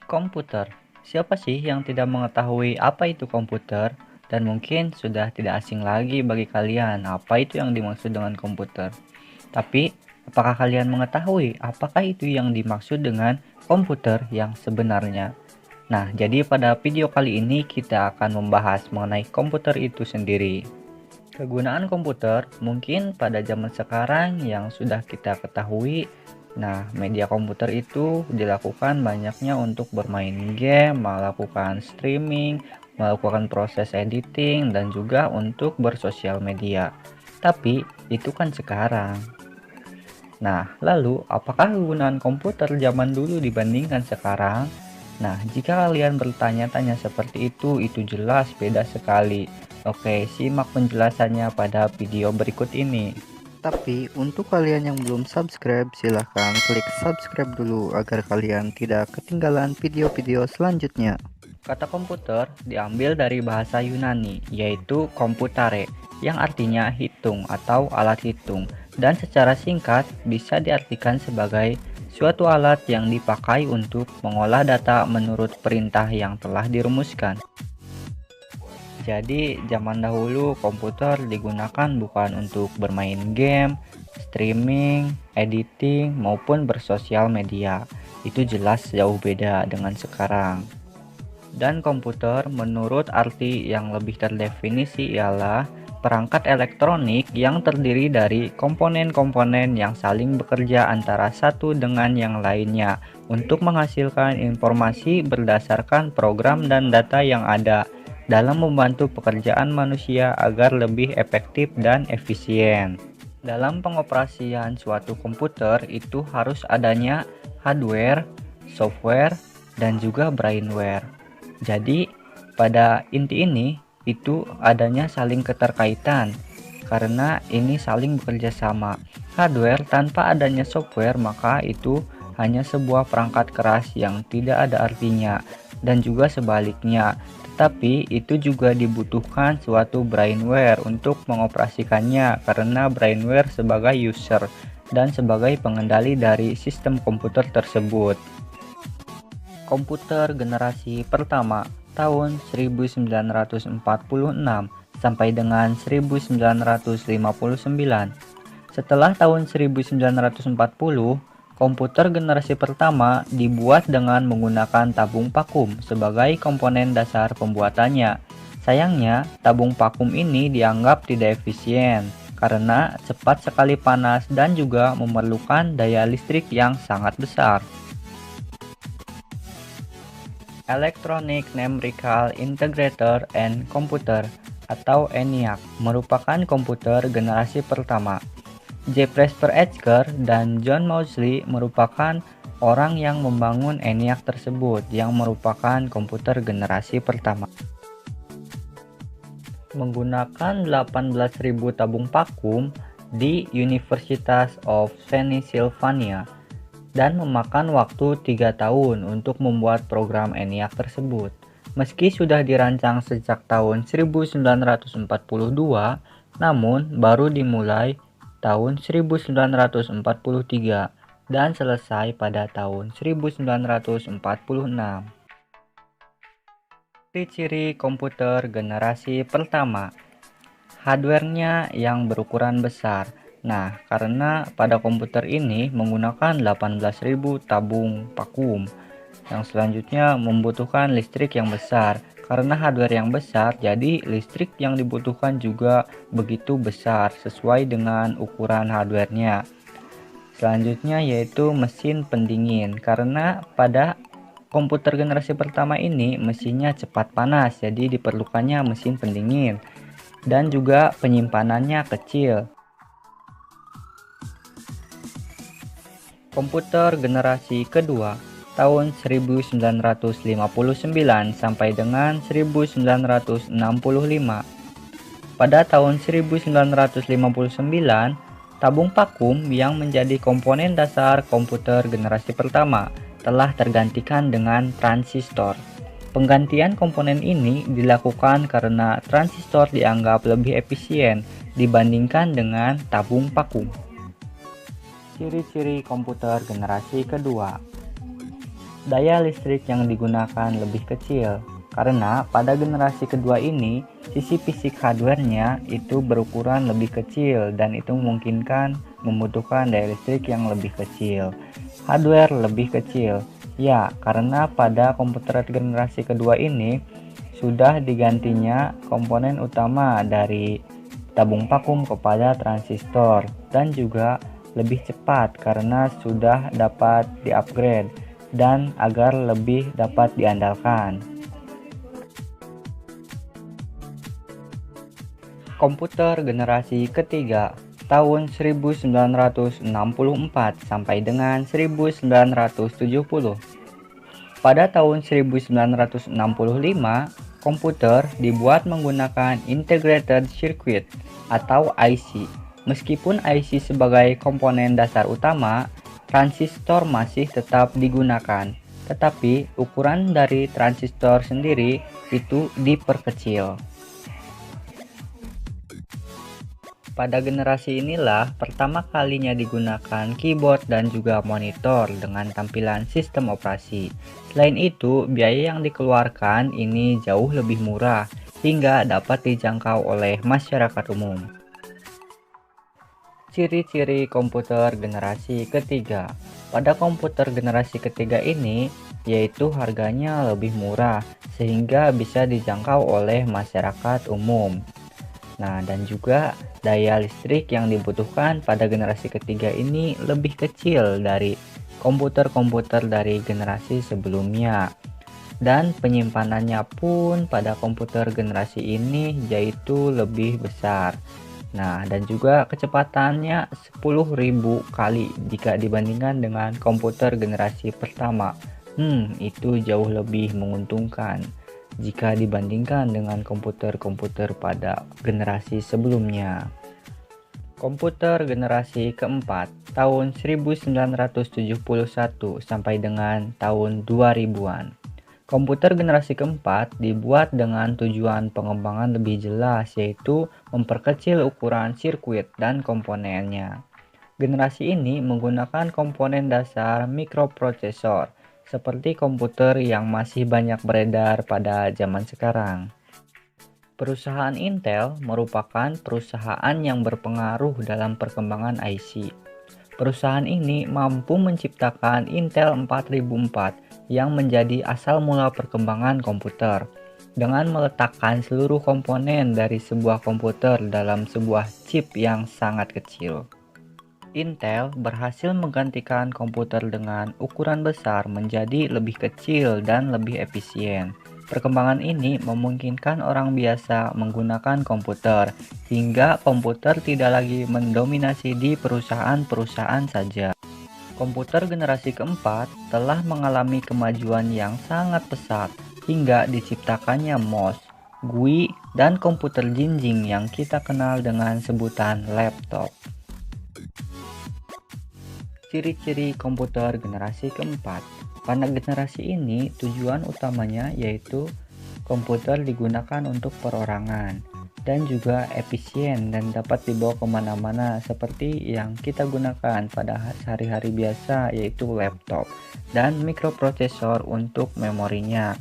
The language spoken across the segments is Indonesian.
Komputer. Siapa sih yang tidak mengetahui apa itu komputer? Dan mungkin sudah tidak asing lagi bagi kalian apa itu yang dimaksud dengan komputer. Tapi, apakah kalian mengetahui apakah itu yang dimaksud dengan komputer yang sebenarnya? Nah, jadi pada video kali ini kita akan membahas mengenai komputer itu sendiri. Kegunaan komputer mungkin pada zaman sekarang yang sudah kita ketahui. Nah, media komputer itu dilakukan banyaknya untuk bermain game, melakukan streaming, melakukan proses editing, dan juga untuk bersosial media. Tapi itu kan sekarang. Nah, lalu apakah kegunaan komputer zaman dulu dibandingkan sekarang? Nah, jika kalian bertanya-tanya seperti itu jelas beda sekali. Oke, simak penjelasannya pada video berikut ini. Tapi untuk kalian yang belum subscribe, silahkan klik subscribe dulu agar kalian tidak ketinggalan video-video selanjutnya. Kata komputer diambil dari bahasa Yunani, yaitu komputare, yang artinya hitung atau alat hitung, dan secara singkat bisa diartikan sebagai suatu alat yang dipakai untuk mengolah data menurut perintah yang telah dirumuskan. Jadi zaman dahulu komputer digunakan bukan untuk bermain game, streaming, editing, maupun bersosial media. Itu jelas jauh beda dengan sekarang. Dan komputer menurut arti yang lebih terdefinisi ialah perangkat elektronik yang terdiri dari komponen-komponen yang saling bekerja antara satu dengan yang lainnya untuk menghasilkan informasi berdasarkan program dan data yang ada, dalam membantu pekerjaan manusia agar lebih efektif dan efisien. Dalam pengoperasian suatu komputer itu harus adanya hardware, software, dan juga brainware. Jadi pada inti ini itu adanya saling keterkaitan karena ini saling bekerja sama. Hardware tanpa adanya software maka itu hanya sebuah perangkat keras yang tidak ada artinya, dan juga sebaliknya. Tetapi itu juga dibutuhkan suatu brainware untuk mengoperasikannya karena brainware sebagai user dan sebagai pengendali dari sistem komputer tersebut. Komputer generasi pertama tahun 1946 sampai dengan 1959. Setelah tahun 1940, komputer generasi pertama dibuat dengan menggunakan tabung vakum sebagai komponen dasar pembuatannya. Sayangnya, tabung vakum ini dianggap tidak efisien karena cepat sekali panas dan juga memerlukan daya listrik yang sangat besar. Electronic Numerical Integrator and Computer atau ENIAC merupakan komputer generasi pertama. J. Presper Edgar dan John Mauchly merupakan orang yang membangun ENIAC tersebut yang merupakan komputer generasi pertama. Menggunakan 18.000 tabung vakum di University of Pennsylvania dan memakan waktu 3 tahun untuk membuat program ENIAC tersebut. Meski sudah dirancang sejak tahun 1942, namun baru dimulai tahun 1943 dan selesai pada tahun 1946. Ciri-ciri komputer generasi pertama. Hardware-nya yang berukuran besar. Nah, karena pada komputer ini menggunakan 18.000 tabung vakum, yang selanjutnya membutuhkan listrik yang besar. Karena hardware yang besar, jadi listrik yang dibutuhkan juga begitu besar sesuai dengan ukuran hardware-nya. Selanjutnya yaitu mesin pendingin, karena pada komputer generasi pertama ini mesinnya cepat panas, jadi diperlukannya mesin pendingin. Dan juga penyimpanannya kecil. Komputer generasi kedua tahun 1959 sampai dengan 1965. Pada tahun 1959, tabung vakum yang menjadi komponen dasar komputer generasi pertama telah tergantikan dengan transistor. Penggantian komponen ini dilakukan karena transistor dianggap lebih efisien dibandingkan dengan tabung vakum. Ciri-ciri komputer generasi kedua. Daya listrik yang digunakan lebih kecil, karena pada generasi kedua ini, sisi fisik hardware-nya itu berukuran lebih kecil dan itu memungkinkan membutuhkan daya listrik yang lebih kecil. Hardware lebih kecil, ya karena pada komputer generasi kedua ini sudah digantinya komponen utama dari tabung vakum kepada transistor dan juga lebih cepat karena sudah dapat di-upgrade dan agar lebih dapat diandalkan. Komputer generasi ketiga tahun 1964 sampai dengan 1970. Pada tahun 1965, komputer dibuat menggunakan Integrated Circuit atau IC. Meskipun IC sebagai komponen dasar utama, transistor masih tetap digunakan, tetapi ukuran dari transistor sendiri itu diperkecil. Pada generasi inilah pertama kalinya digunakan keyboard dan juga monitor dengan tampilan sistem operasi. Selain itu, biaya yang dikeluarkan ini jauh lebih murah hingga dapat dijangkau oleh masyarakat umum. Ciri-ciri komputer generasi ketiga. Pada komputer generasi ketiga ini, yaitu harganya lebih murah sehingga bisa dijangkau oleh masyarakat umum. Nah, dan juga daya listrik yang dibutuhkan pada generasi ketiga ini lebih kecil dari komputer-komputer dari generasi sebelumnya. Dan penyimpanannya pun pada komputer generasi ini yaitu lebih besar. Nah, dan juga kecepatannya 10.000 kali jika dibandingkan dengan komputer generasi pertama. Itu jauh lebih menguntungkan jika dibandingkan dengan komputer-komputer pada generasi sebelumnya. Komputer generasi keempat tahun 1971 sampai dengan tahun 2000-an. Komputer generasi keempat dibuat dengan tujuan pengembangan lebih jelas, yaitu memperkecil ukuran sirkuit dan komponennya. Generasi ini menggunakan komponen dasar mikroprosesor seperti komputer yang masih banyak beredar pada zaman sekarang. Perusahaan Intel merupakan perusahaan yang berpengaruh dalam perkembangan IC. Perusahaan ini mampu menciptakan Intel 4004 yang menjadi asal mula perkembangan komputer, dengan meletakkan seluruh komponen dari sebuah komputer dalam sebuah chip yang sangat kecil. Intel berhasil menggantikan komputer dengan ukuran besar menjadi lebih kecil dan lebih efisien. Perkembangan ini memungkinkan orang biasa menggunakan komputer, hingga komputer tidak lagi mendominasi di perusahaan-perusahaan saja. Komputer generasi keempat telah mengalami kemajuan yang sangat pesat, hingga diciptakannya mouse, GUI, dan komputer jinjing yang kita kenal dengan sebutan laptop. Ciri-ciri komputer generasi keempat. Pada generasi ini, tujuan utamanya yaitu komputer digunakan untuk perorangan dan juga efisien dan dapat dibawa kemana-mana seperti yang kita gunakan pada sehari-hari biasa, yaitu laptop, dan mikroprosesor untuk memorinya.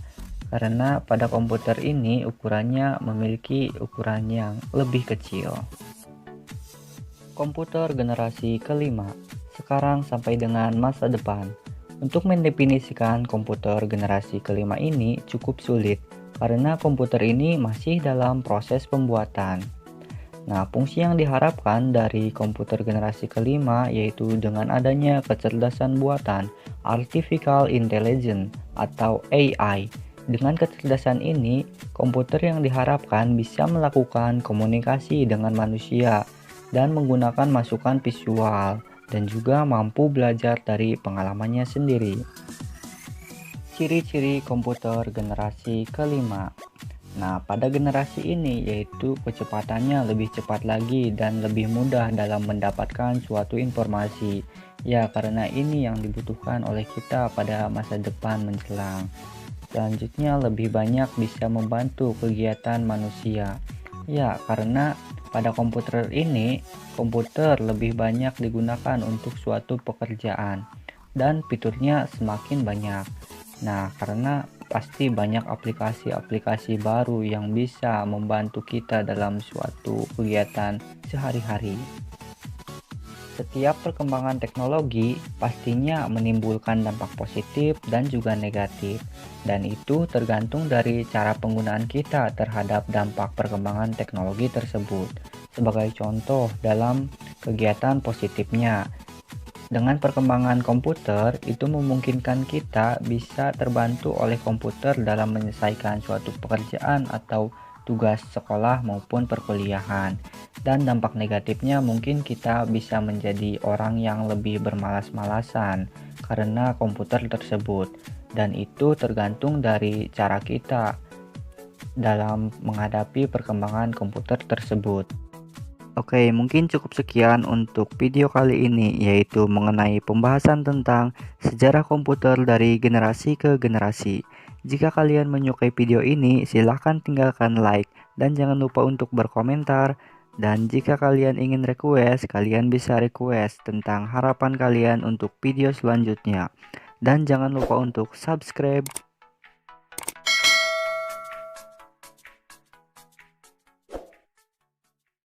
Karena pada komputer ini ukurannya memiliki ukuran yang lebih kecil. Komputer generasi kelima, sekarang sampai dengan masa depan. Untuk mendefinisikan komputer generasi kelima ini cukup sulit, karena komputer ini masih dalam proses pembuatan. Nah, fungsi yang diharapkan dari komputer generasi kelima yaitu dengan adanya kecerdasan buatan, Artificial Intelligence atau AI. Dengan kecerdasan ini, komputer yang diharapkan bisa melakukan komunikasi dengan manusia dan menggunakan masukan visual, dan juga mampu belajar dari pengalamannya sendiri. Ciri-ciri komputer generasi kelima. Nah, pada generasi ini yaitu kecepatannya lebih cepat lagi dan lebih mudah dalam mendapatkan suatu informasi. Ya, karena ini yang dibutuhkan oleh kita pada masa depan menjelang. Selanjutnya lebih banyak bisa membantu kegiatan manusia. Ya, karena pada komputer ini, komputer lebih banyak digunakan untuk suatu pekerjaan dan fiturnya semakin banyak. Nah, karena pasti banyak aplikasi-aplikasi baru yang bisa membantu kita dalam suatu kegiatan sehari-hari. Setiap perkembangan teknologi pastinya menimbulkan dampak positif dan juga negatif, dan itu tergantung dari cara penggunaan kita terhadap dampak perkembangan teknologi tersebut. Sebagai contoh, dalam kegiatan positifnya, dengan perkembangan komputer, itu memungkinkan kita bisa terbantu oleh komputer dalam menyelesaikan suatu pekerjaan atau tugas sekolah maupun perkuliahan. Dan dampak negatifnya mungkin kita bisa menjadi orang yang lebih bermalas-malasan karena komputer tersebut. Dan itu tergantung dari cara kita dalam menghadapi perkembangan komputer tersebut. Oke, mungkin cukup sekian untuk video kali ini, yaitu mengenai pembahasan tentang sejarah komputer dari generasi ke generasi. Jika kalian menyukai video ini, silahkan tinggalkan like dan jangan lupa untuk berkomentar. Dan jika kalian ingin request, kalian bisa request tentang harapan kalian untuk video selanjutnya. Dan jangan lupa untuk subscribe.